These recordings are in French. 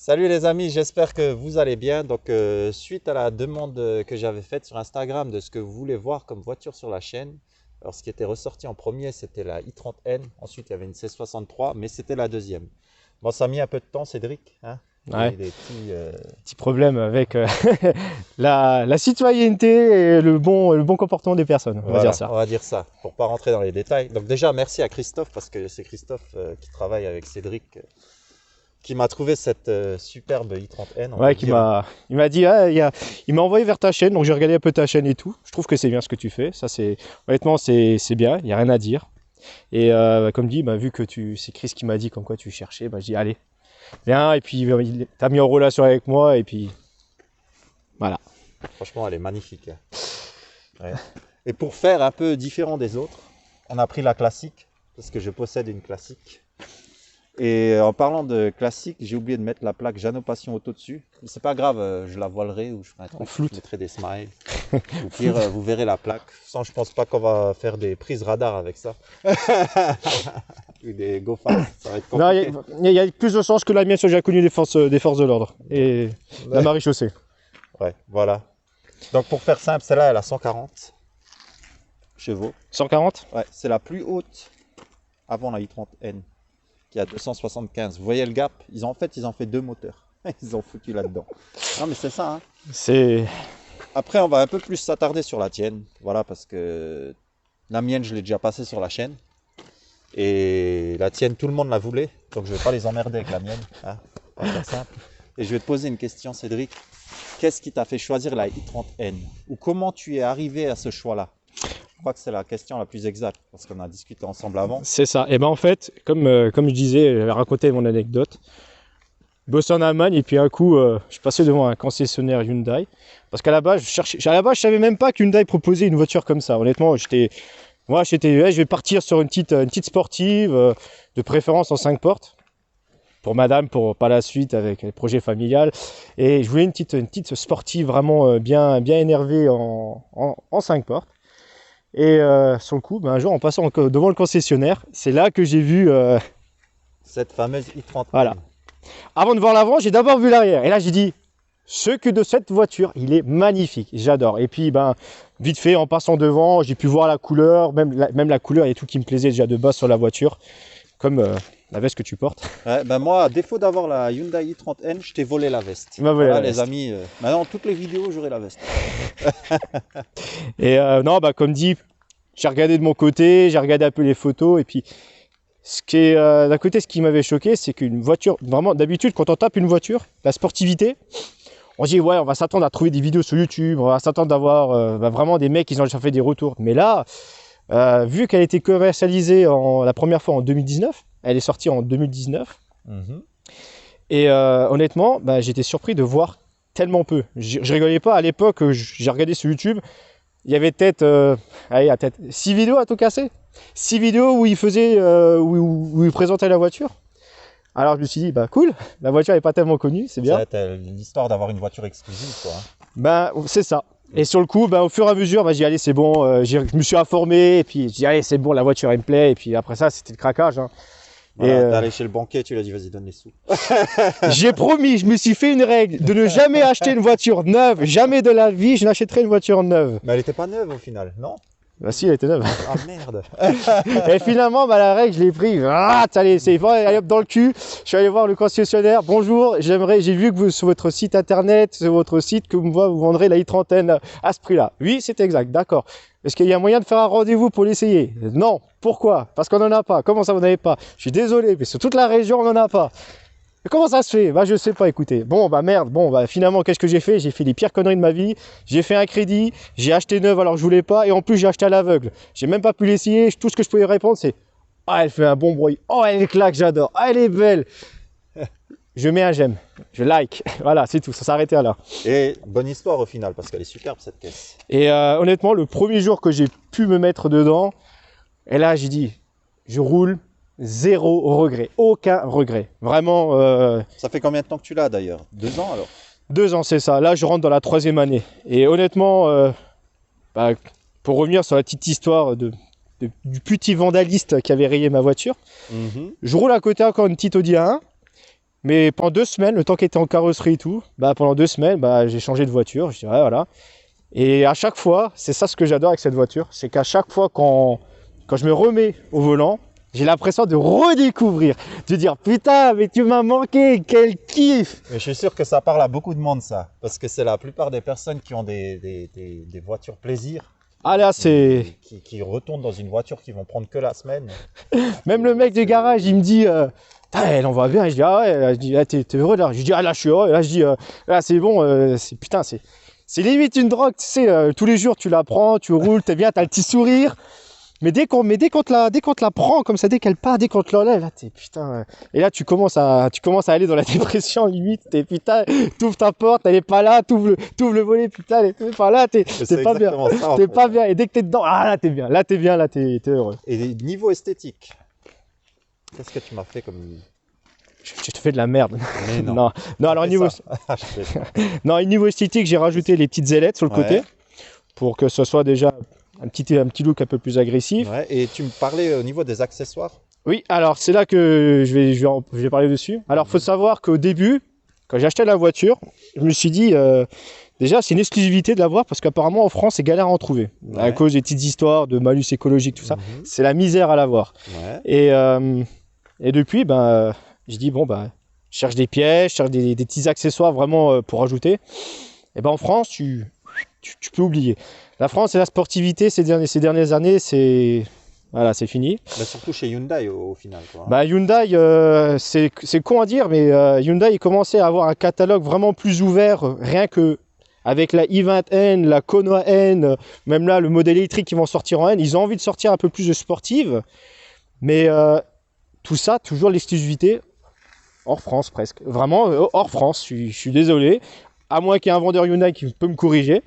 Salut les amis, j'espère que vous allez bien. Donc, suite à la demande que j'avais faite sur Instagram de ce que vous voulez voir comme voiture sur la chaîne, alors ce qui était ressorti en premier, c'était la i30N. Ensuite, il y avait une C63, mais c'était la deuxième. Bon, ça a mis un peu de temps, Cédric, hein? Ouais, Des petits, petit problème avec la citoyenneté et le bon comportement des personnes, on va dire voilà, ça. on va dire ça, pour pas rentrer dans les détails. Donc déjà, merci à Christophe, parce que c'est Christophe qui travaille avec Cédric, qui m'a trouvé cette superbe i30N, on va Ouais, dire. il m'a dit, ah, il m'a envoyé vers ta chaîne, donc j'ai regardé un peu ta chaîne et tout. Je trouve que c'est bien ce que tu fais. Ça, honnêtement, c'est bien, il n'y a rien à dire. Et comme dit, vu que c'est Chris qui m'a dit comme quoi tu cherchais, je dis, allez, viens, et puis il t'a mis en relation avec moi, et puis voilà. Franchement, elle est magnifique, hein. Ouais. Et pour faire un peu différent des autres, on a pris la classique, parce que je possède une classique. Et en parlant de classique, j'ai oublié de mettre la plaque Jeannot Passion Auto dessus. Mais c'est pas grave, je la voilerai ou je ferai un truc, floute. je mettrai des smiles. Au pire, vous verrez la plaque. Sans, je pense pas qu'on va faire des prises radar avec ça. Ou des GoFast, ça va être Non, compliqué. il y a plus de sens que la mienne soit déjà connue des forces de l'ordre et la maréchaussée. Ouais, voilà. Donc pour faire simple, celle-là, elle a 140 chevaux. 140? Ouais, c'est la plus haute avant la i30N, qui a 275. Vous voyez le gap? Ils ont fait deux moteurs. Ils ont foutu là-dedans. Non mais c'est ça, hein. C'est... Après, on va un peu plus s'attarder sur la tienne. Voilà, parce que la mienne, je l'ai déjà passée sur la chaîne. Et la tienne, tout le monde la voulait. Donc je vais pas les emmerder avec la mienne, hein. On va faire simple. Et je vais te poser une question, Cédric. Qu'est-ce qui t'a fait choisir la i30N? Ou comment tu es arrivé à ce choix-là? Je crois que c'est la question la plus exacte, parce qu'on a discuté ensemble avant. C'est ça. Et en fait, comme je disais, j'avais raconté mon anecdote. Je bossais en Allemagne et puis un coup, je passais devant un concessionnaire Hyundai. Parce qu'à la base, je savais même pas qu'Hyundai proposait une voiture comme ça. Honnêtement, ouais, je vais partir sur une petite sportive, de préférence en 5 portes. Pour madame, pour pas la suite avec le projet familial. Et je voulais une petite sportive vraiment bien énervée en 5 portes. Et sur le coup, un jour, en passant devant le concessionnaire, c'est là que j'ai vu... Cette fameuse i30N. Voilà. Avant de voir l'avant, j'ai d'abord vu l'arrière. Et là, j'ai dit, ce que de cette voiture, il est magnifique. J'adore. Et puis, vite fait, en passant devant, j'ai pu voir la couleur, même la couleur et tout qui me plaisait déjà de base sur la voiture. Comme la veste que tu portes. Ouais, moi, à défaut d'avoir la Hyundai i30N, je t'ai volé la veste. Tu m'as volé Voilà, la les veste. amis. Maintenant, toutes les vidéos, j'aurai la veste. Et non, comme dit, j'ai regardé de mon côté, j'ai regardé un peu les photos. Et puis, d'un côté, ce qui m'avait choqué, c'est qu'une voiture, vraiment, d'habitude, quand on tape une voiture, la sportivité, on dit, ouais, on va s'attendre à trouver des vidéos sur YouTube, on va s'attendre d'avoir vraiment des mecs qui ont déjà fait des retours. Mais là, vu qu'elle a été commercialisée la première fois en 2019, elle est sortie en 2019. Et honnêtement, j'étais surpris de voir tellement peu. Je rigolais pas. À l'époque, j'ai regardé sur YouTube, il y avait peut-être 6 vidéos à tout casser. 6 vidéos où il faisait, où il présentait la voiture. Alors je me suis dit, cool, la voiture n'est pas tellement connue, c'est bien. C'est l'histoire d'avoir une voiture exclusive, quoi. C'est ça. Et sur le coup, au fur et à mesure, j'ai dit, allez, c'est bon, je me suis informé, et puis j'ai dit, allez, c'est bon, la voiture, elle me plaît, et puis après ça, c'était le craquage. Hein. Voilà, t'es allé chez le banquier, tu lui as dit, vas-y, donne les sous. J'ai promis, je me suis fait une règle de ne jamais acheter une voiture neuve, jamais de la vie, je n'achèterai une voiture neuve. Mais elle était pas neuve au final, non? Si, elle était neuve. Ah merde. Et finalement, la règle, je l'ai pris. Ah, allez, c'est bon, allez hop dans le cul. Je suis allé voir le concessionnaire. Bonjour, j'ai vu que vous, sur votre site internet, sur votre site, que vous vendrez la i30N à ce prix-là. Oui, c'est exact, d'accord. Est-ce qu'il y a moyen de faire un rendez-vous pour l'essayer? Non. Pourquoi? Parce qu'on n'en a pas. Comment ça, vous n'avez pas? Je suis désolé, mais sur toute la région, on n'en a pas. Mais comment ça se fait? Je sais pas, écoutez. Bon, merde. Bon, finalement, qu'est-ce que j'ai fait? J'ai fait les pires conneries de ma vie. J'ai fait un crédit. J'ai acheté neuf alors que je voulais pas. Et en plus, j'ai acheté à l'aveugle. J'ai même pas pu l'essayer. Tout ce que je pouvais répondre, c'est ah, elle fait un bon bruit. Oh, elle claque, j'adore. Ah, elle est belle. Je mets un j'aime. Je like. Voilà, c'est tout. Ça s'arrêtait là. Et bonne histoire au final, parce qu'elle est superbe cette caisse. Et honnêtement, le premier jour que j'ai pu me mettre dedans, et là, j'ai dit, je roule. Zéro regret, aucun regret. Vraiment. Ça fait combien de temps que tu l'as d'ailleurs? 2 ans alors? 2 ans, c'est ça. Là, je rentre dans la 3e année. Et honnêtement, pour revenir sur la petite histoire du petit vandaliste qui avait rayé ma voiture, je roule à côté encore une petite Audi A1. Mais pendant 2 semaines, le temps qu'elle était en carrosserie et tout, bah, pendant 2 semaines, bah, j'ai changé de voiture. Je dis, ouais, voilà. Et à chaque fois, c'est ça ce que j'adore avec cette voiture, c'est qu'à chaque fois quand je me remets au volant, j'ai l'impression de redécouvrir, de dire putain, mais tu m'as manqué, quel kiff! Mais je suis sûr que ça parle à beaucoup de monde, ça. Parce que c'est la plupart des personnes qui ont des voitures plaisir, Ah là, c'est. qui retournent dans une voiture qu'ils vont prendre que la semaine. Même le mec du garage, il me dit putain, elle en va bien. Je dis ah ouais, je dis ah, t'es heureux là? Je dis ah là, je suis heureux. Là, je dis là, c'est bon, putain, c'est limite une drogue, tu sais, tous les jours tu la prends, tu roules, t'es bien, t'as le petit sourire. Mais dès qu'on te la prend comme ça, dès qu'elle part, dès qu'on te l'enlève, là, t'es putain. Et là, tu commences à aller dans la dépression limite. T'es putain, t'ouvres ta porte, elle est pas là, t'ouvres le volet, putain, elle est pas là, t'es pas bien. T'es pas bien. Et dès que t'es dedans, ah là, t'es bien. Là, t'es bien, là, t'es heureux. Et niveau esthétique, qu'est-ce que tu m'as fait comme. Je te fais de la merde. Mais non. Non, alors niveau, non, niveau esthétique, j'ai rajouté les petites ailettes sur le côté pour que ce soit déjà un petit look un peu plus agressif. Ouais, et tu me parlais au niveau des accessoires. Oui, alors c'est là que je vais parler dessus. Alors, faut savoir qu'au début, quand j'ai acheté la voiture, je me suis dit, déjà, c'est une exclusivité de l'avoir parce qu'apparemment en France, c'est galère à en trouver. À cause des petites histoires de malus écologique, tout ça. C'est la misère à l'avoir. Et depuis, ben, j'ai dit, bon, ben, je cherche des pièces, je cherche des petits accessoires vraiment pour rajouter. Et ben en France, tu peux oublier. La France et la sportivité ces dernières années, c'est fini. Bah, surtout chez Hyundai au final. Quoi. Bah, Hyundai, c'est con à dire, mais Hyundai commençait à avoir un catalogue vraiment plus ouvert, rien que avec la i20N, la Kona N, même là le modèle électrique qui vont sortir en N, ils ont envie de sortir un peu plus de sportive, mais tout ça, toujours l'exclusivité hors France presque. Vraiment hors France, je suis désolé, à moins qu'il y ait un vendeur Hyundai qui peut me corriger.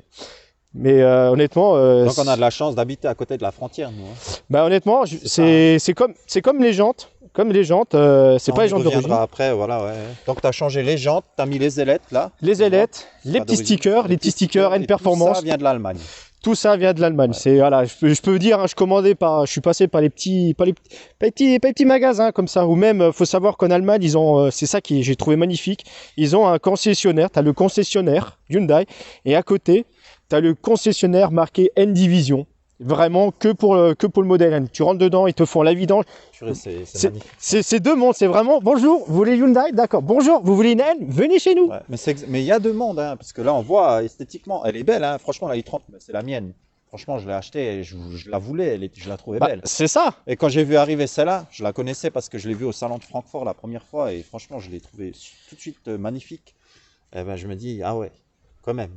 Mais honnêtement, donc on a de la chance d'habiter à côté de la frontière, nous. Hein. Bah honnêtement, c'est comme les jantes. Comme les jantes, c'est pas les jantes d'origine. Après, voilà, ouais. Donc tu as changé les jantes, tu as mis les ailettes là. Les ailettes, les petits stickers N Performance. Tout ça vient de l'Allemagne. Tout ça vient de l'Allemagne. Ouais. C'est voilà, je peux dire, hein, je suis passé par les petits magasins comme ça. Ou même, faut savoir qu'en Allemagne, ils ont, c'est ça que j'ai trouvé magnifique. Ils ont un concessionnaire. T'as le concessionnaire Hyundai et à côté, t'as le concessionnaire marqué N Division. Vraiment que pour le modèle N. Tu rentres dedans, ils te font la vidange. C'est deux mondes, c'est vraiment bonjour, vous voulez Hyundai? D'accord. Bonjour, vous voulez une N? Venez chez nous. Ouais, mais il y a deux mondes, hein, parce que là on voit esthétiquement, elle est belle, hein, franchement la i30, c'est la mienne. Franchement, je l'ai achetée, je la voulais, je la trouvais belle. C'est ça. Et quand j'ai vu arriver celle-là, je la connaissais parce que je l'ai vue au salon de Francfort la première fois et franchement, je l'ai trouvée tout de suite magnifique. Et ben je me dis ah ouais, quand même.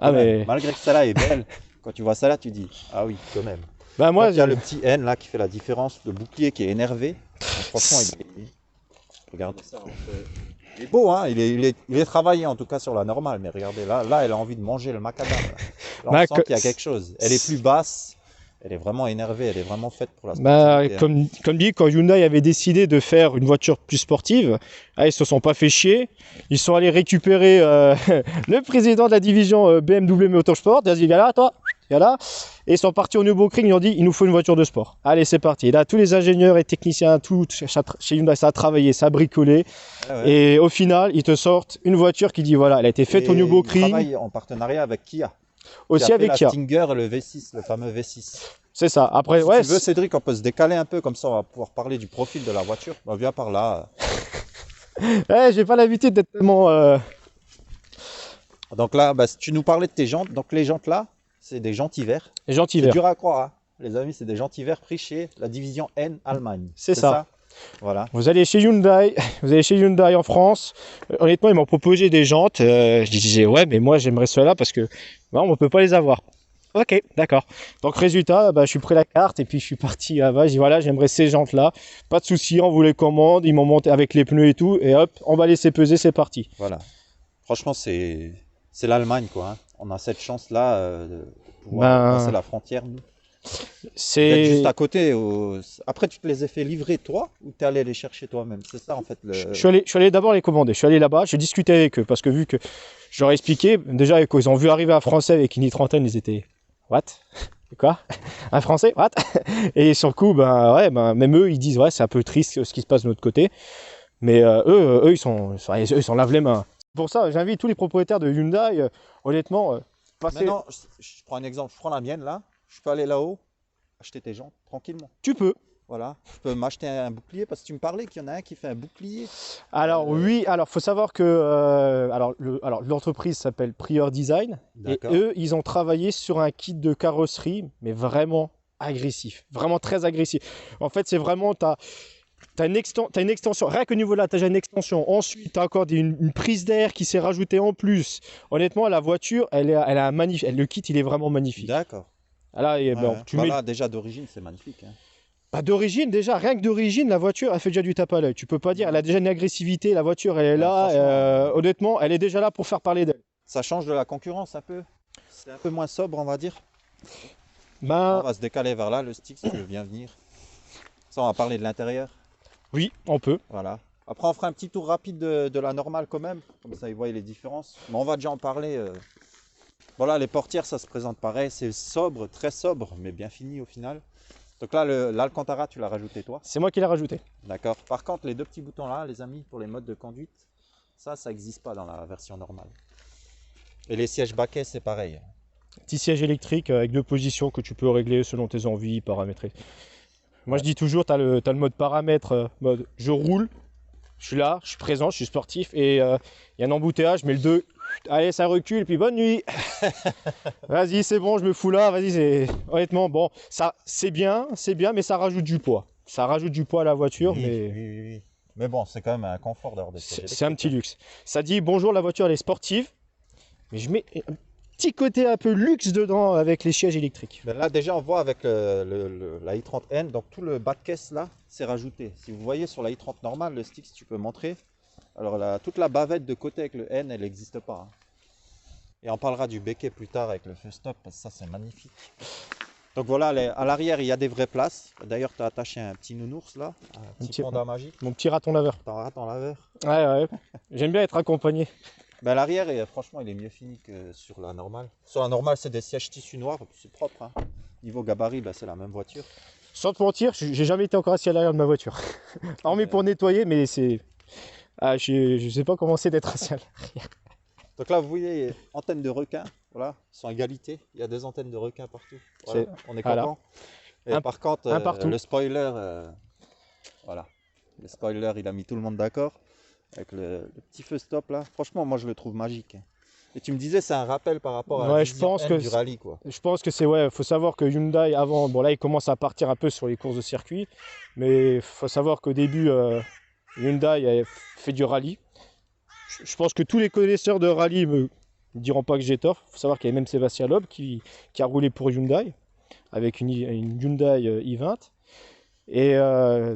Mais... Malgré que celle-là est belle. Quand tu vois ça là, tu dis ah oui, quand même. Bah moi, il y a le petit N là qui fait la différence, le bouclier qui est énervé. Donc, franchement, regardez ça. Il est beau, hein. Il est travaillé en tout cas sur la normale, mais regardez là, elle a envie de manger le macadam. Là, on sent qu'il y a quelque chose. Elle est plus basse. Elle est vraiment énervée, elle est vraiment faite pour la sportivité. Comme dit, quand Hyundai avait décidé de faire une voiture plus sportive, ils se sont pas fait chier. Ils sont allés récupérer le président de la division BMW Motorsport. Ils ont dit, viens là, toi, viens là. Et ils sont partis au Nürburgring, ils ont dit, il nous faut une voiture de sport. Allez, c'est parti. Et là, tous les ingénieurs et techniciens, tout chez Hyundai, ça a travaillé, ça a bricolé. Ouais. Et au final, ils te sortent une voiture qui dit, voilà, elle a été faite au Nürburgring. Ils travaillent en partenariat avec Kia. Aussi avec Kia. Stinger, le V6, le fameux V6. C'est ça. Après, si tu veux, Cédric, on peut se décaler un peu, comme ça on va pouvoir parler du profil de la voiture. On vient par là. J'ai pas l'habitude d'être tellement. Donc là, tu nous parlais de tes jantes. Donc les jantes là, c'est des jantes hiver. Les jantes hiver. C'est dur à croire, hein. Les amis, c'est des jantes hiver pris chez la division N Allemagne. C'est ça. Voilà. Vous allez chez Hyundai en France. Honnêtement, ils m'ont proposé des jantes. Je disais ouais, mais moi j'aimerais cela parce que on ne peut pas les avoir. Ok, d'accord. Donc résultat, je suis pris la carte et puis je suis parti là-bas. J'ai dit voilà, j'aimerais ces jantes-là. Pas de souci, on vous les commande. Ils m'ont monté avec les pneus et tout. Et hop, on va laisser peser, c'est parti. Voilà. Franchement, c'est l'Allemagne, quoi. Hein. On a cette chance-là de pouvoir passer la frontière, nous. C'est juste à côté. Après, tu te les as fait livrer toi ou tu es allé les chercher toi-même? C'est ça en fait. Je suis allé d'abord les commander. Je suis allé là-bas, j'ai discuté avec eux parce que vu que je leur ai expliqué, déjà quand ils ont vu arriver un Français avec une i30, ils étaient what? Quoi? Un Français? What? Et sur le coup, même eux ils disent ouais, c'est un peu triste ce qui se passe de notre côté. Mais eux, ils s'en lavent les mains. Pour ça, j'invite tous les propriétaires de Hyundai, honnêtement, passer. Maintenant, je prends un exemple, je prends la mienne là, je peux aller là-haut, acheter tes jantes tranquillement. Tu peux. Voilà, je peux m'acheter un bouclier parce que tu me parlais qu'il y en a un qui fait un bouclier. Alors oui, alors faut savoir que l'entreprise s'appelle Prior Design et D'accord. eux, ils ont travaillé sur un kit de carrosserie, mais vraiment agressif, vraiment très agressif. En fait, c'est vraiment t'as une extension, rien qu'au niveau de là, tu as déjà une extension. Ensuite, tu as encore une prise d'air qui s'est rajoutée en plus. Honnêtement, la voiture, elle a un magnifique. Le kit, il est vraiment magnifique. D'accord. Là, et, bon, Ouais. Bah là, déjà d'origine, c'est magnifique. Hein. Bah, d'origine, déjà, rien que d'origine, la voiture, elle fait déjà du tape à l'œil. Tu peux pas dire, elle a déjà une agressivité, la voiture, elle est là. franchement, Honnêtement, elle est déjà là pour faire parler d'elle. Ça change de la concurrence un peu. C'est un peu moins sobre, on va dire. On Ben, va se décaler vers là, le stick, si tu veux bien venir. Ça, on va parler de l'intérieur. oui, on peut. Voilà. Après, on fera un petit tour rapide de la normale quand même. Comme ça, ils voient les différences. Mais on va déjà en parler. Voilà, les portières, ça se présente pareil. C'est sobre, très sobre, mais bien fini au final. Donc là, l'Alcantara, tu l'as rajouté toi. C'est moi qui l'ai rajouté. D'accord. Par contre, les deux petits boutons là, les amis, pour les modes de conduite, ça n'existe pas dans la version normale. Et les sièges baquets, c'est pareil. Petit siège électrique avec deux positions que tu peux régler selon tes envies, paramétrer. Moi, je dis toujours, tu as le mode paramètre, mode je roule, je suis là, je suis présent, je suis sportif, et il y a un embouteillage, mais le 2, allez, ça recule, et puis bonne nuit. Vas-y, c'est bon, je me fous là, vas-y, honnêtement, bon, ça, c'est bien, mais ça rajoute du poids. Ça rajoute du poids à la voiture, Oui, mais oui. Mais bon, c'est quand même un confort d'avoir des sièges c'est un petit électriques, luxe. Ça dit, bonjour, la voiture, elle est sportive, mais je mets un petit côté un peu luxe dedans avec les sièges électriques. Ben là, déjà, on voit avec la i30N, donc tout le bas de caisse là, c'est rajouté. Si vous voyez sur la i30 normale, le stick, si tu peux montrer, alors toute la bavette de côté avec le N, elle n'existe pas. Hein. Et on parlera du béquet plus tard avec le feu stop, parce que ça, c'est magnifique. Donc voilà, à l'arrière, il y a des vraies places. D'ailleurs, tu as attaché un petit nounours là, un petit panda magique. Mon petit raton laveur. T'en rates en laveur. Ouais. J'aime bien être accompagné. Ben, l'arrière, franchement, il est mieux fini que sur la normale. Sur la normale, c'est des sièges tissu noir, c'est propre. Hein. Niveau gabarit, ben, c'est la même voiture. Sans te mentir, j'ai jamais été encore assis à l'arrière de ma voiture. Hormis pour nettoyer, mais c'est. Ah, je sais pas comment c'est d'être assis à l'arrière. Donc là, vous voyez, antenne de requin, voilà, ils sont à égalité. Il y a des antennes de requin partout. Voilà, on est content. Voilà. Et par contre, partout. le spoiler, voilà, le spoiler, il a mis tout le monde d'accord. Avec le petit feu stop là, franchement, moi je le trouve magique. Et tu me disais, c'est un rappel par rapport à la vision N du rallye, quoi. Je pense que c'est, ouais, faut savoir que Hyundai avant, bon là il commence à partir un peu sur les courses de circuit, mais faut savoir qu'au début, Hyundai avait fait du rallye. Je pense que tous les connaisseurs de rallye me diront pas que j'ai tort. Faut savoir qu'il y a même Sébastien Loeb qui a roulé pour Hyundai avec une Hyundai i20. Et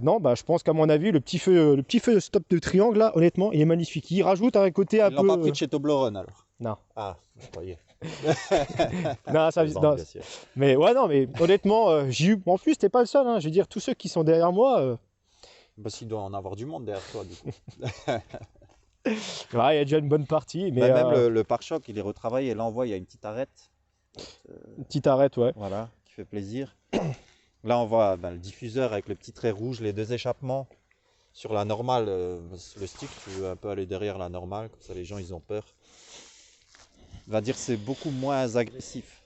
non, bah, je pense qu'à mon avis, le petit feu stop de triangle là, honnêtement, il est magnifique. Il rajoute un côté un Ils peu. l'ont pas pris de chez Toblerone alors. Non. Ah, je croyais. Non, ça, non. Mais ouais, non, mais honnêtement, j'ai eu. En plus, t'es pas le seul. Hein, je veux dire, tous ceux qui sont derrière moi. Parce qu'il doit en avoir du monde derrière toi, du coup. Ouais, il y a déjà une bonne partie. Mais Bah, même le pare-choc, il est retravaillé. Là, on voit, il y a une petite arête. Une petite arête, ouais. Voilà, qui fait plaisir. Là, on voit le diffuseur avec le petit trait rouge, les deux échappements. Sur la normale, le stick, tu veux un peu aller derrière la normale, comme ça les gens ils ont peur. On va dire c'est beaucoup moins agressif.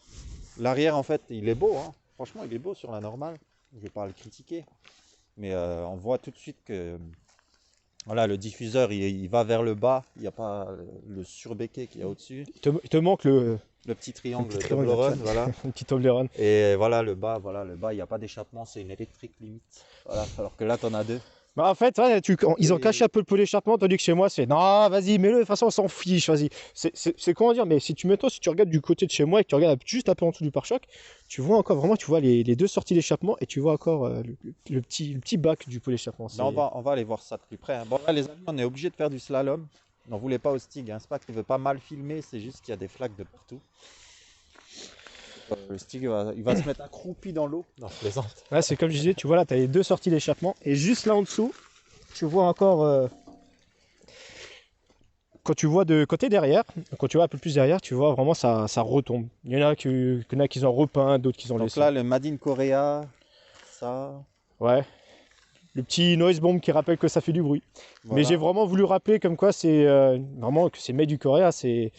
L'arrière, en fait, il est beau. Hein. Franchement, il est beau sur la normale. Je ne vais pas le critiquer. Mais on voit tout de suite que voilà, le diffuseur, il va vers le bas. Il n'y a pas le surbéquet qu'il y a au-dessus. Il te manque le petit triangle Toblerone, voilà. Un petit Toblerone. Et voilà, le bas, il n'y a pas d'échappement, c'est une électrique limite. Voilà, alors que là, tu en as deux. Bah en fait, ouais, ils ont caché un peu le pot d'échappement, tandis que chez moi, c'est non, vas-y, mets-le, de toute façon, on s'en fiche, vas-y. C'est comment dire, mais si tu regardes du côté de chez moi et que tu regardes juste un peu en dessous du pare-choc, tu vois encore vraiment, tu vois les deux sorties d'échappement et tu vois encore le petit bac du pot d'échappement. On va aller voir ça de plus près. Hein. Bon, là, les amis, on est obligé de faire du slalom. N'en voulez pas au Stig, hein. C'est pas qu'il veut pas mal filmer, c'est juste qu'il y a des flaques de partout. Le Stig, il va se mettre accroupi dans l'eau. Non, je plaisante. Ouais, c'est comme je disais, tu vois là, tu as les deux sorties d'échappement et juste là en dessous, tu vois encore. Quand tu vois de côté derrière, quand tu vois un peu plus derrière, tu vois vraiment ça retombe. Il y en a qui ont repeint, d'autres qui ont Donc laissé. là, le Made in Korea, ça. Ouais. Le petit noise bomb qui rappelle que ça fait du bruit. Voilà. Mais j'ai vraiment voulu rappeler comme quoi c'est vraiment que c'est made du Coréa. C'est,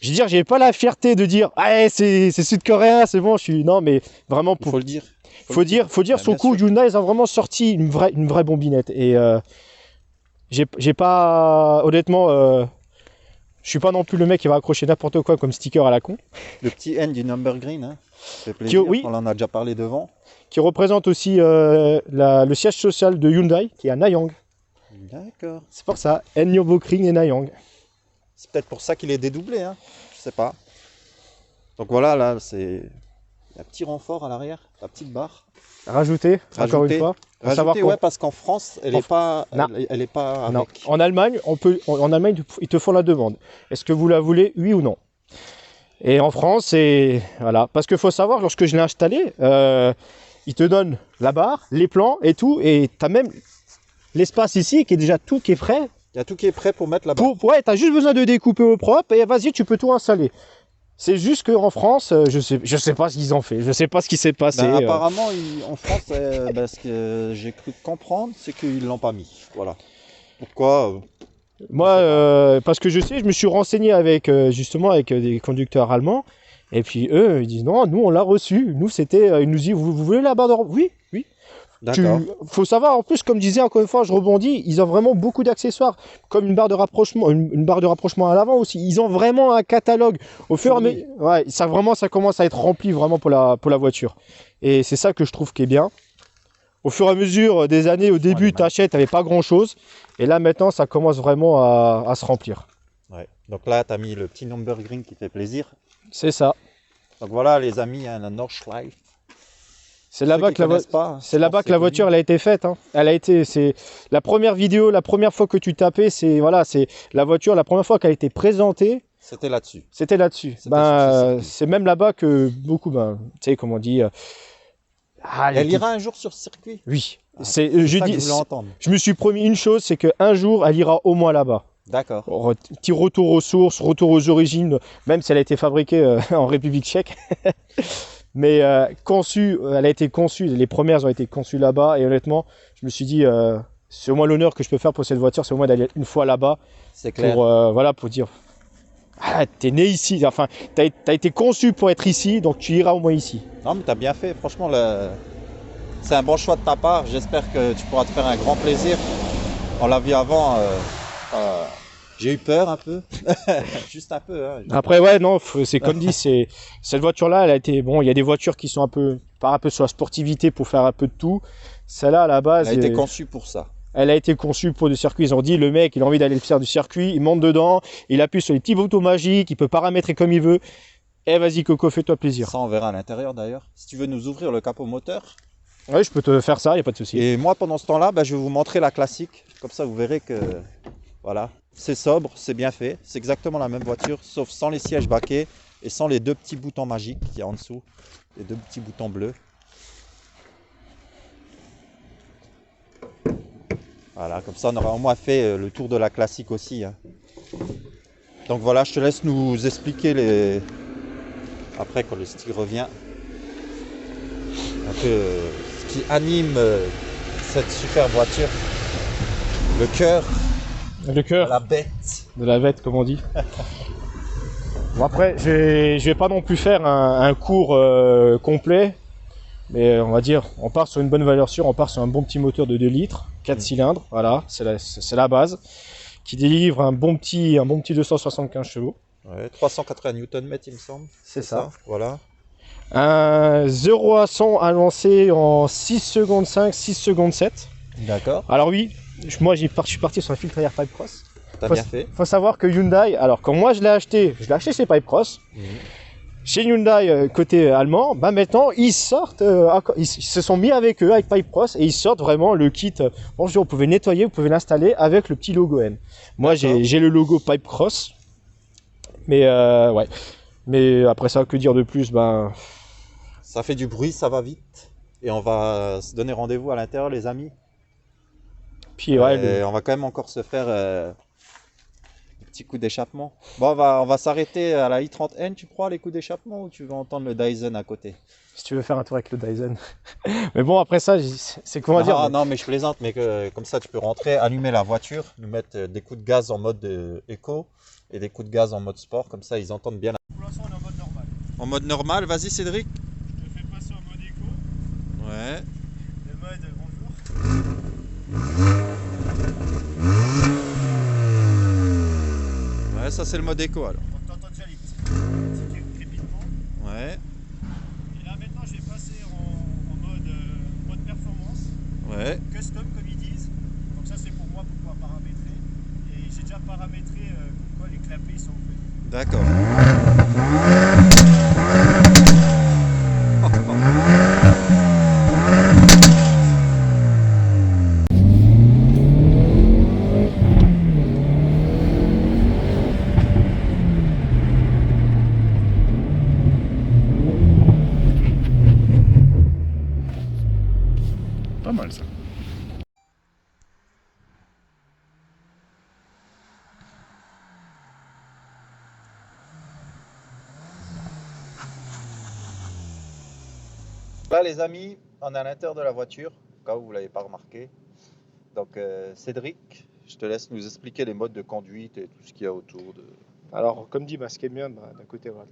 je veux dire, j'ai pas la fierté de dire ah c'est sud-coréen, c'est bon. Je suis non, mais vraiment Il faut le dire. faut dire Bah, son bien coup. sûr. Hyundai ils ont vraiment sorti une vraie bombinette. Et j'ai pas honnêtement, je suis pas non plus le mec qui va accrocher n'importe quoi comme sticker à la con. Le petit N du Number Green, hein. Ça fait plaisir. Oui. On en a déjà parlé devant. Qui représente aussi le siège social de Hyundai, qui est à Nayang. D'accord. C'est pour ça, Nyobo-Kring et Nayang. C'est peut-être pour ça qu'il est dédoublé, hein. Je sais pas. Donc voilà, là, c'est un petit renfort à l'arrière, la petite barre. Rajouté, encore Rajouté. une fois. Faut savoir Rajouté, qu'en- ouais, parce qu'en France, elle En- est pas, Non. elle est pas Non. avec. En Allemagne, en Allemagne, ils te font la demande. Est-ce que vous la voulez, oui ou non? Et en France, c'est voilà, parce qu'il faut savoir, lorsque je l'ai installé, ils te donnent la barre, les plans et tout, et t'as même l'espace ici qui est déjà tout qui est prêt. Il y a tout qui est prêt pour mettre la barre. Ouais, t'as juste besoin de découper au propre et vas-y, tu peux tout installer. C'est juste qu'en France, je sais pas ce qu'ils ont fait, je sais pas ce qui s'est passé. Ben, apparemment, en France, ce que j'ai cru comprendre, c'est qu'ils l'ont pas mis. Voilà. Pourquoi Moi, parce que je sais, je me suis renseigné avec justement avec des conducteurs allemands, et puis eux, ils disent non, nous on l'a reçu. Nous c'était, ils nous disent vous voulez la barre de oui, oui. D'accord. Faut savoir en plus, comme disait encore une fois, je rebondis, ils ont vraiment beaucoup d'accessoires, comme une barre de rapprochement, une barre de rapprochement à l'avant aussi. Ils ont vraiment un catalogue. Au fur et à Oui. mesure, ouais, ça vraiment, ça commence à être rempli vraiment pour la voiture. Et c'est ça que je trouve qui est bien. Au fur et à mesure des années, au début, tu achètes, t'avais pas grand chose, et là maintenant, ça commence vraiment à se remplir. Ouais. Donc là, tu as mis le petit Number Green qui fait plaisir. C'est ça. Donc voilà, les amis, hein, la Nordschleife. C'est là-bas que la voiture elle a été faite. Hein. Elle a été, c'est la première vidéo, la première fois que tu tapais, c'est voilà, c'est la voiture, la première fois qu'elle a été présentée, C'était là-dessus. c'était là-dessus. C'était sur ce Ben, circuit. c'est même là-bas que beaucoup, ben, tu sais, comme on dit. Elle ira un jour sur ce circuit. Oui. Ah, C'est, C'est je ça que dis, je voulais entendre. je me suis promis une chose, c'est qu'un jour, elle ira au moins là-bas. D'accord. Petit retour aux sources, retour aux origines, même si elle a été fabriquée en République tchèque. Mais elle a été conçue, les premières ont été conçues là-bas, et honnêtement, je me suis dit, c'est au moins l'honneur que je peux faire pour cette voiture, c'est au moins d'aller une fois là-bas, C'est clair. voilà, pour dire, ah, t'es né ici, enfin, t'as été conçu pour être ici, donc tu iras au moins ici. Non, mais tu as bien fait. Franchement, c'est un bon choix de ta part. J'espère que tu pourras te faire un grand plaisir. On l'a vu avant. J'ai eu peur un peu. Juste un peu. Hein. Après, ouais, non, c'est comme dit, cette voiture-là, elle a été, bon, il y a des voitures qui sont un peu sur la sportivité pour faire un peu de tout. Celle-là, à la base, Elle a été conçue pour ça. elle a été conçue pour du circuit. Ils ont dit, le mec, il a envie d'aller faire du circuit, il monte dedans, il appuie sur les petits boutons magiques, il peut paramétrer comme il veut. Eh, vas-y, Coco, fais-toi plaisir. Ça, on verra à l'intérieur d'ailleurs. Si tu veux nous ouvrir le capot moteur. Oui, je peux te faire ça, il n'y a pas de souci. Et moi, pendant ce temps-là, je vais vous montrer la classique. Comme ça, vous verrez que voilà, c'est sobre, c'est bien fait. C'est exactement la même voiture, sauf sans les sièges baquets et sans les deux petits boutons magiques qu'il y a en dessous. Les deux petits boutons bleus. Voilà, comme ça, on aura au moins fait le tour de la classique aussi. Hein. Donc voilà, je te laisse nous expliquer les... Après, quand le style revient, un peu ce qui anime cette super voiture. Le cœur, Le cœur la bête. de la bête, comme on dit. Bon, après, je vais pas non plus faire un cours complet, mais on va dire, on part sur une bonne valeur sûre, on part sur un bon petit moteur de 2 litres, 4 cylindres, voilà, c'est la base, qui délivre un bon petit 275 chevaux. Ouais, 380 Nm, il me semble. C'est ça. Voilà. Un 0 à 100 à lancer en 6 secondes 5, 6 secondes 7. D'accord. Alors oui, moi je suis parti sur un filtre à air Pipe Cross. T'as bien fait. Faut savoir que Hyundai, alors quand moi je l'ai acheté chez Pipe Cross. Chez Hyundai côté allemand, bah maintenant ils sortent, ils se sont mis avec eux, avec Pipe Cross, et ils sortent vraiment le kit. Bonjour, vous pouvez nettoyer, vous pouvez l'installer avec le petit logo M. Moi j'ai le logo Pipe Cross, mais ouais. Mais après ça, que dire de plus, ben. Ça fait du bruit, ça va vite. Et on va se donner rendez-vous à l'intérieur, les amis. Puis ouais, Et on va quand même encore se faire petit coup d'échappement. Bon, on va s'arrêter à la i30N, tu crois, les coups d'échappement, ou tu veux entendre le Dyson à côté? Si tu veux faire un tour avec le Dyson. Mais bon, après ça, c'est comment dire. Non, non, mais je plaisante, mais comme ça, tu peux rentrer, allumer la voiture, nous mettre des coups de gaz en mode éco et des coups de gaz en mode sport, comme ça, ils entendent bien. Pour l'instant, on est en mode normal. En mode normal, vas-y, Cédric. Je te fais passer en mode éco. Ouais. Le mode bonjour. Ouais, ça, c'est le mode éco, alors. On t'entend déjà les petits crépitements. Ouais, Et là, maintenant, je vais passer en mode performance. ouais. Custom, comme ils disent. Donc ça, c'est pour moi, pour pouvoir paramétrer. Et j'ai déjà paramétré comme quoi les clapets sont ouverts. D'accord. Pas mal ça. Là, les amis, on est à l'intérieur de la voiture, au cas où vous ne l'avez pas remarqué. Donc, Cédric, je te laisse nous expliquer les modes de conduite et tout ce qu'il y a autour de. Alors, comme dit, ce qui est bien, d'un côté, voilà,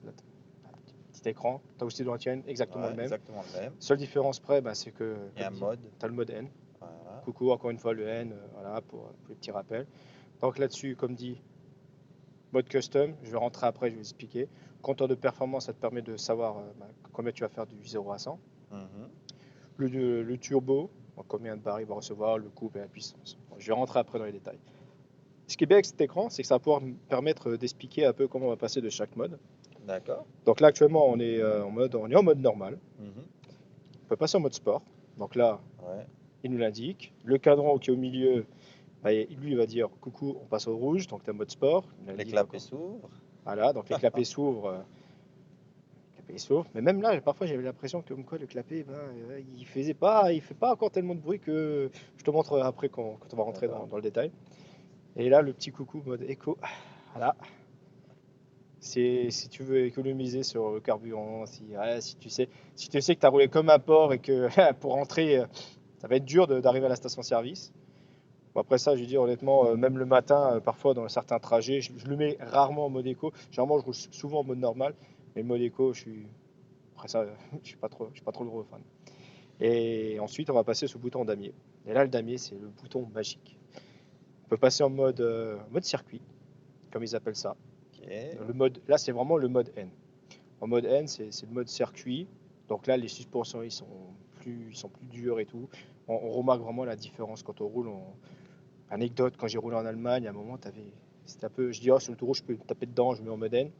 petit écran, tu as aussi dans la tienne exactement Ouais, le même. exactement le même. Seule différence près, c'est que Il y a un mode. tu as le mode N. Voilà. Coucou, encore une fois, le N, voilà, pour les petits rappels. Donc là-dessus, comme dit, mode custom, je vais rentrer après, je vais vous expliquer. Compteur de performance, ça te permet de savoir combien tu vas faire du 0 à 100. Mhm. Le turbo, donc combien de barres il va recevoir, le couple et la puissance. Bon, je vais rentrer après dans les détails. Ce qui est bien avec cet écran, c'est que ça va pouvoir me permettre d'expliquer un peu comment on va passer de chaque mode. D'accord. Donc là, actuellement, on est en mode normal. Mhm. On peut passer en mode sport. Donc là, Ouais. il nous l'indique. Le cadran qui est au milieu, lui, il va dire coucou, on passe au rouge, donc tu es en mode sport. Les clapets s'ouvrent. Voilà, donc les clapets s'ouvrent. Mais même là, parfois j'avais l'impression que comme quoi le clapet, il fait pas encore tellement de bruit que je te montre après quand on va rentrer dans le détail. Et là, le petit coucou mode éco, voilà. Si tu veux économiser sur le carburant, si tu sais que tu as roulé comme un porc et que pour rentrer, ça va être dur d'arriver à la station-service. Bon, après ça, je veux dire honnêtement, même le matin, parfois dans certains trajets, je le mets rarement en mode éco. Généralement, je roule souvent en mode normal, mais le mode éco, après ça, je suis pas trop le gros fan. Et ensuite, on va passer sur le bouton damier. Et là, le damier, c'est le bouton magique. On peut passer en mode circuit, comme ils appellent ça. Ok. Là, c'est vraiment le mode N. En mode N, c'est le mode circuit. Donc là, les suspensions, ils sont plus durs et tout. On remarque vraiment la différence quand on roule. Anecdote, quand j'ai roulé en Allemagne, à un moment, c'était un peu, je dis, oh, sur l'autoroute, je peux taper dedans, je mets en mode N,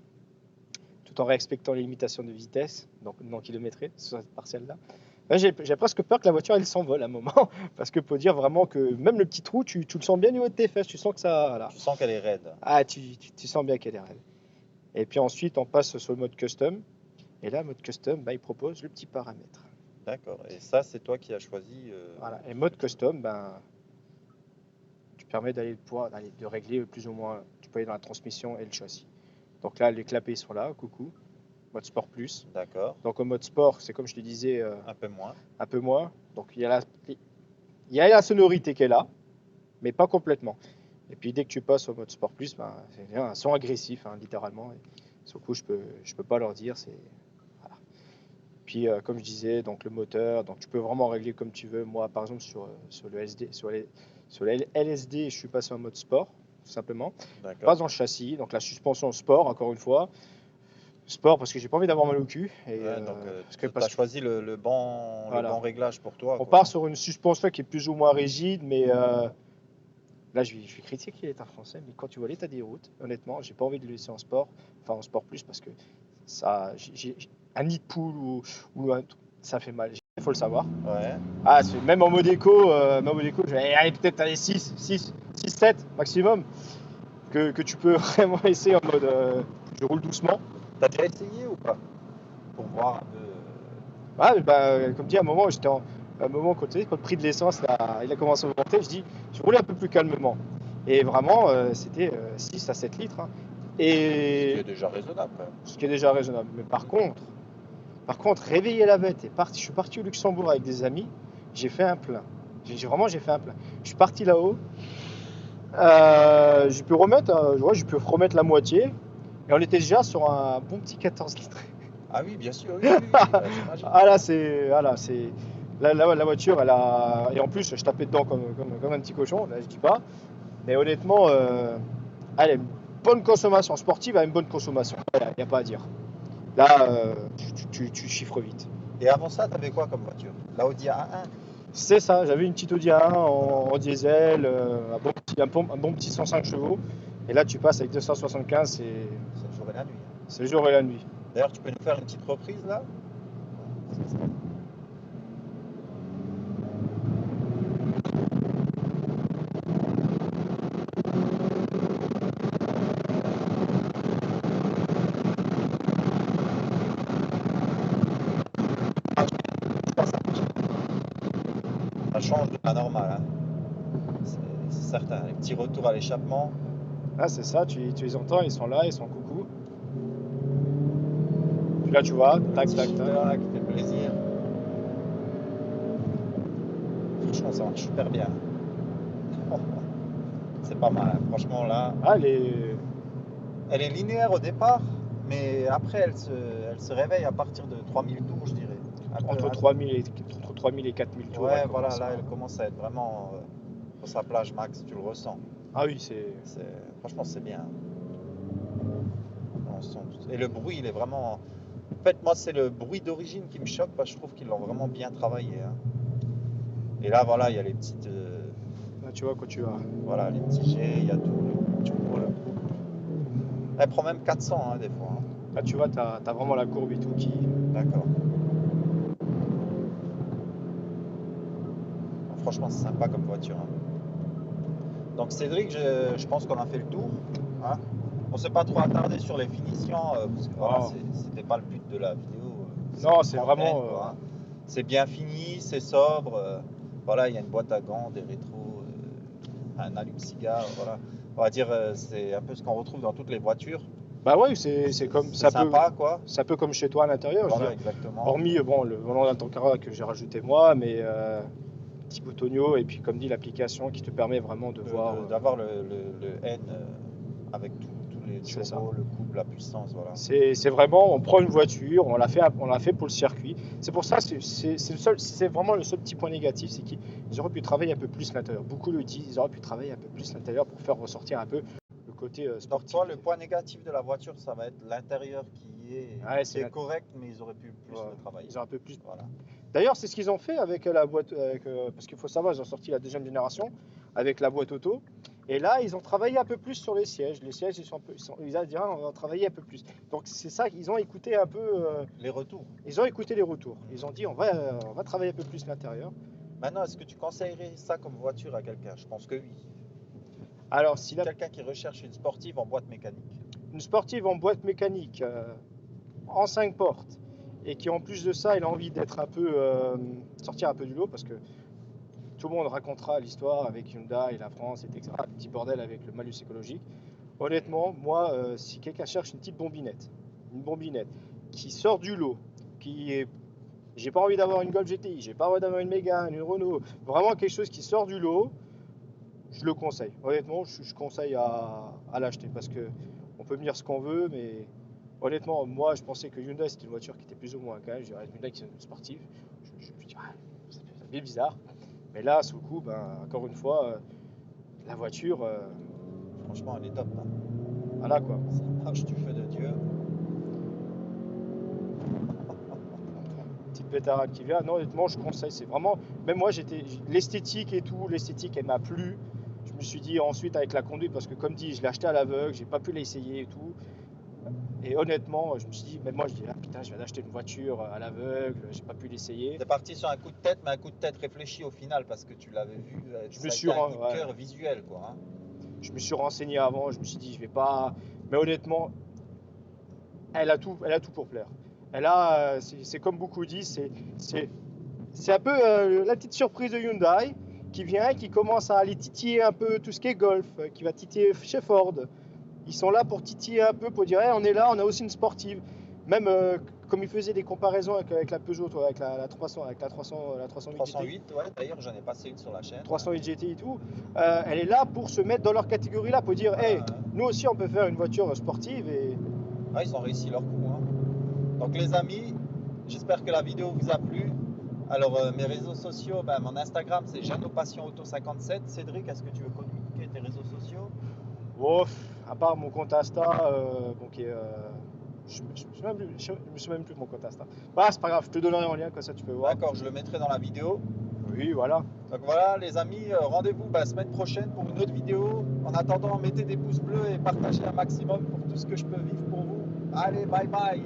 tout en respectant les limitations de vitesse, donc non kilométré, sur cette parcelle-là. Là, j'ai presque peur que la voiture, elle s'envole à un moment, parce que faut dire vraiment que même le petit trou, tu le sens bien au niveau de tes fesses, tu sens que ça, voilà. Tu sens qu'elle est raide. Ah, tu sens bien qu'elle est raide. Et puis ensuite, on passe sur le mode custom, et là, mode custom, il propose le petit paramètre. D'accord. Et ça, c'est toi qui as choisi. Voilà. Et mode custom, tu permets de régler plus ou moins, tu peux aller dans la transmission et le châssis. Donc là, les clapets sont là, coucou, mode sport plus. D'accord. Donc au mode sport, c'est comme je te disais, Un peu moins. un peu moins. Donc il y a la sonorité qui est là, mais pas complètement. Et puis dès que tu passes au mode sport plus, c'est un son agressif, littéralement. Et sur le coup, je peux pas leur dire. Voilà. Puis comme je disais, donc le moteur, donc tu peux vraiment régler comme tu veux. Moi, par exemple, sur le LSD, sur le LSD, je suis passé en mode sport, tout simplement. Pas D'accord. dans le châssis, donc la suspension sport, encore une fois. Sport parce que j'ai pas envie d'avoir mal au cul. Et, Ouais, donc, tu parce as que choisi le bon réglage pour toi. on quoi. part sur une suspension qui est plus ou moins rigide, mais là je vais critiquer l'État français, mais quand tu vois l'état des routes, honnêtement, j'ai pas envie de le laisser en sport, enfin en sport plus, parce que ça, j'ai un nid de poule ça fait mal. Il faut le savoir. Ouais. Même en mode éco, je vais aller peut-être aller 6, 7 maximum, que tu peux vraiment essayer en mode je roule doucement. T'as déjà essayé ou pas? Pour voir un peu. Comme dit, à un moment, quand le prix de l'essence il a commencé à augmenter, je dis, je roulais un peu plus calmement. Et vraiment, c'était 6 à 7 litres, hein. Ce qui Et est déjà raisonnable quand même. ce qui est déjà raisonnable. Mais par contre, réveiller la bête, je suis parti au Luxembourg avec des amis, j'ai fait un plein. J'ai fait un plein. Je suis parti là-haut, j'ai pu remettre la moitié, et on était déjà sur un bon petit 14 litres. Ah oui, bien sûr, oui, oui, oui, bah, j'imagine. La voiture, elle a, et en plus, je tapais dedans comme un petit cochon, là, je dis pas, mais honnêtement, elle a une bonne consommation sportive, elle a une bonne consommation, il n'y a pas à dire. Là, tu chiffres vite. Et avant ça, t'avais quoi comme voiture? La Audi A1? C'est ça, j'avais une petite Audi A1 en diesel, un bon petit 105 chevaux. Et là, tu passes avec 275, C'est le jour et la nuit. c'est le jour et la nuit. D'ailleurs, tu peux nous faire une petite reprise là? Ça change de la normale, hein. C'est certain. Les petits retours à l'échappement. Là, c'est ça, tu les entends, ils sont là, ils sont coucou. Puis là, tu vois, tac, Petit tac, shifter tac. là qui fait plaisir. Franchement, ça marche super bien. C'est pas mal, hein. Franchement, là, Ah, les... elle est linéaire au départ, mais après, elle se réveille à partir de 3000 tours, je dirais. entre 3000 et, entre 3000 et 4000 tours, elle Ouais, voilà, commence là, à... elle commence à être vraiment sur sa plage max, tu le ressens. Ah oui, c'est... Franchement, c'est bien. Et le bruit, il est vraiment. En fait, moi, c'est le bruit d'origine qui me choque parce que je trouve qu'ils l'ont vraiment bien travaillé, hein. Et là, voilà, il y a les petites. Là, tu vois, quand tu vas... Voilà, les petits jets, il y a tout. Le turbo, le couple. Elle prend même 400, hein, des fois, hein. Là, tu vois, t'as vraiment la courbe et tout qui... D'accord. Franchement, c'est sympa comme voiture, hein. Donc, Cédric, je pense qu'on a fait le tour, hein. On s'est pas trop attardé sur les finitions, parce que voilà, Oh. c'était pas le but de la vidéo. C'est Non, une c'est trentaine, vraiment... quoi, hein. C'est bien fini, c'est sobre. Voilà, il y a une boîte à gants, des rétros, un allume-cigare. Voilà. On va dire, c'est un peu ce qu'on retrouve dans toutes les voitures. Bah ouais, c'est comme... C'est sympa, quoi. C'est un peu comme chez toi à l'intérieur, je veux Voilà, dire. exactement. Hormis, bon, le volant d'Alcantara que j'ai rajouté moi, mais petit boutonnier, et puis comme dit, l'application qui te permet vraiment de voir... D'avoir le N avec tous les c'est ça. turbos, le couple, la puissance, voilà. C'est vraiment, on prend une voiture, on l'a fait pour le circuit. C'est pour ça, c'est vraiment le seul petit point négatif, c'est qu'ils auraient pu travailler un peu plus l'intérieur. Beaucoup le disent, ils auraient pu travailler un peu plus l'intérieur pour faire ressortir un peu le côté Donc sportif. toi, le point négatif de la voiture, ça va être l'intérieur Ouais, qui est correct, mais ils auraient pu plus voilà, le travailler. ils auraient un peu plus. Voilà. D'ailleurs, c'est ce qu'ils ont fait avec la boîte, parce qu'il faut savoir, ils ont sorti la deuxième génération avec la boîte auto. Et là, ils ont travaillé un peu plus sur les sièges. Les sièges, ils ont dit, ah, on va travailler un peu plus. Donc c'est ça, ils ont écouté un peu. Les retours. Ils ont écouté les retours. Ils ont dit, on va travailler un peu plus l'intérieur. Maintenant, est-ce que tu conseillerais ça comme voiture à quelqu'un? Je pense que oui. Alors, si Quelqu'un qui recherche une sportive en boîte mécanique. une sportive en boîte mécanique, en 5 portes, et qui en plus de ça, il a envie d'être un peu, sortir un peu du lot, parce que tout le monde racontera l'histoire avec Hyundai, la France, etc. Un petit bordel avec le malus écologique. Honnêtement, moi, si quelqu'un cherche une bombinette qui sort du lot, qui est, j'ai pas envie d'avoir une Golf GTI, j'ai pas envie d'avoir une Mégane, une Renault, vraiment quelque chose qui sort du lot, je le conseille. Honnêtement, je conseille à l'acheter parce que on peut me dire ce qu'on veut, mais honnêtement, moi, je pensais que Hyundai c'était une voiture qui était plus ou moins calme. Je dirais Hyundai qui est une sportive. Je dis, ah, ça fait bizarre. Mais là, sous le coup, ben, encore une fois, la voiture, Franchement, elle est top, hein. voilà quoi. Ça marche du feu de Dieu. Petite pétarade qui vient. Non, honnêtement, je conseille. C'est vraiment. Même moi, l'esthétique et tout, l'esthétique, elle m'a plu. Je me suis dit ensuite avec la conduite, parce que comme dit, je l'ai acheté à l'aveugle, j'ai pas pu l'essayer et tout. Et honnêtement, je me suis dit, même moi, je dis, ah putain, je viens d'acheter une voiture à l'aveugle, j'ai pas pu l'essayer. T'es parti sur un coup de tête, mais un coup de tête réfléchi au final parce que tu l'avais vu. Je Ça me a suis été un ren- coup de ouais. cœur visuel, quoi, hein. Je me suis renseigné avant, je me suis dit, je vais pas. Mais honnêtement, elle a tout pour plaire. C'est comme beaucoup disent, c'est un peu la petite surprise de Hyundai. qui vient, qui commence à aller titiller un peu tout ce qui est golf, qui va titiller chez Ford. Ils sont là pour titiller un peu, pour dire hey, on est là, on a aussi une sportive. Même comme ils faisaient des comparaisons avec la Peugeot, toi, avec la 300, avec la 308 GTI. 308, ouais, d'ailleurs j'en ai passé une sur la chaîne. 308 GTI et tout, elle est là pour se mettre dans leur catégorie là, pour dire hey, nous aussi on peut faire une voiture sportive et Ah, ils ont réussi leur coup. Hein. Donc les amis, j'espère que la vidéo vous a plu. Alors mes réseaux sociaux, mon Instagram c'est JeannoPassionAuto57. Cédric, est-ce que tu veux communiquer tes réseaux sociaux? bon, à part mon compte Insta, bon, qui est, je me souviens même plus de mon compte Insta. Bah c'est pas grave, je te donnerai en lien, comme ça tu peux voir. D'accord, je le mettrai dans la vidéo. Oui, voilà. Donc voilà les amis, rendez-vous la semaine prochaine pour une autre vidéo. En attendant, mettez des pouces bleus et partagez un maximum pour tout ce que je peux vivre pour vous. Allez, bye bye.